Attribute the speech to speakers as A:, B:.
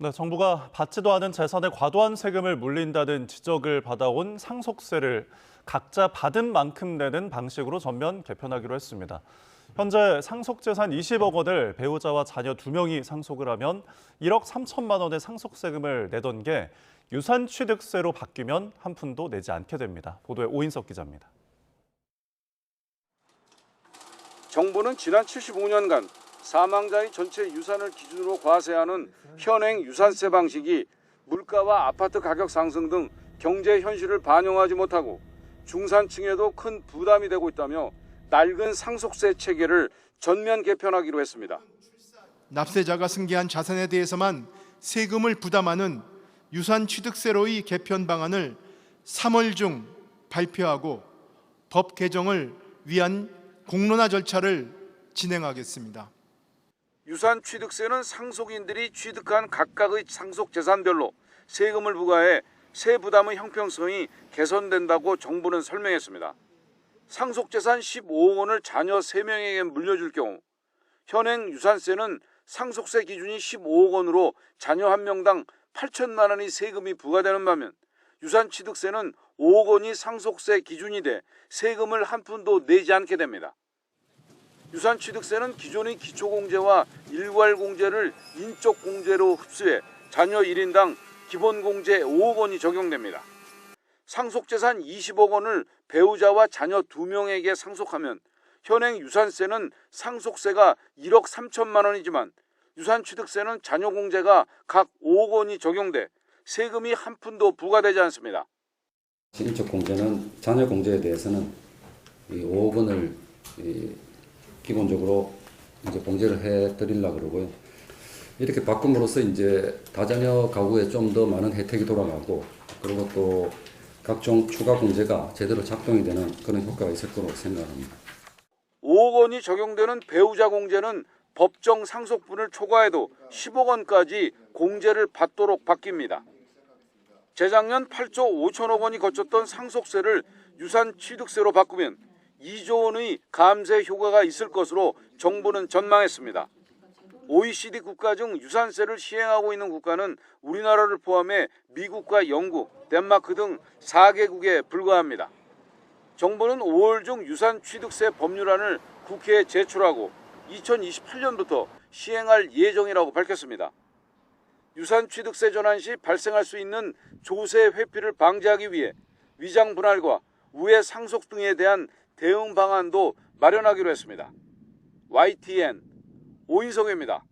A: 네, 정부가 받지도 않은 재산에 과도한 세금을 물린다는 지적을 받아온 상속세를 각자 받은 만큼 내는 방식으로 전면 개편하기로 했습니다. 현재 상속재산 20억 원을 배우자와 자녀 2명이 상속을 하면 1억 3천만 원의 상속세금을 내던 게 유산취득세로 바뀌면 한 푼도 내지 않게 됩니다. 보도에 오인석 기자입니다.
B: 정부는 지난 75년간 사망자의 전체 유산을 기준으로 과세하는 현행 유산세 방식이 물가와 아파트 가격 상승 등 경제 현실을 반영하지 못하고 중산층에도 큰 부담이 되고 있다며 낡은 상속세 체계를 전면 개편하기로 했습니다.
C: 납세자가 승계한 자산에 대해서만 세금을 부담하는 유산취득세로의 개편 방안을 3월 중 발표하고 법 개정을 위한 공론화 절차를 진행하겠습니다.
B: 유산취득세는 상속인들이 취득한 각각의 상속재산별로 세금을 부과해 세 부담의 형평성이 개선된다고 정부는 설명했습니다. 상속재산 15억 원을 자녀 3명에게 물려줄 경우 현행 유산세는 상속세 기준이 15억 원으로 자녀 1명당 8천만 원의 세금이 부과되는 반면 유산취득세는 5억 원이 상속세 기준이 돼 세금을 한 푼도 내지 않게 됩니다. 유산취득세는 기존의 기초공제와 일괄공제를 인적공제로 흡수해 자녀 1인당 기본공제 5억 원이 적용됩니다. 상속재산 20억 원을 배우자와 자녀 2명에게 상속하면 현행 유산세는 상속세가 1억 3천만 원이지만 유산취득세는 자녀공제가 각 5억 원이 적용돼 세금이 한 푼도 부과되지 않습니다.
D: 인적공제는 자녀공제에 대해서는 5억 원을 기본적으로 이제 공제를 해드리려고 그러고요. 이렇게 바꿈으로써 이제 다자녀 가구에 좀 더 많은 혜택이 돌아가고 그리고 또 각종 추가 공제가 제대로 작동이 되는 그런 효과가 있을 거라고 생각합니다.
B: 5억 원이 적용되는 배우자 공제는 법정 상속분을 초과해도 10억 원까지 공제를 받도록 바뀝니다. 재작년 8조 5천억 원이 거쳤던 상속세를 유산취득세로 바꾸면 2조 원의 감세 효과가 있을 것으로 정부는 전망했습니다. OECD 국가 중 유산세를 시행하고 있는 국가는 우리나라를 포함해 미국과 영국, 덴마크 등 4개국에 불과합니다. 정부는 5월 중 유산취득세 법률안을 국회에 제출하고 2028년부터 시행할 예정이라고 밝혔습니다. 유산취득세 전환 시 발생할 수 있는 조세 회피를 방지하기 위해 위장 분할과 우회 상속 등에 대한 대응 방안도 마련하기로 했습니다. YTN 오인석입니다.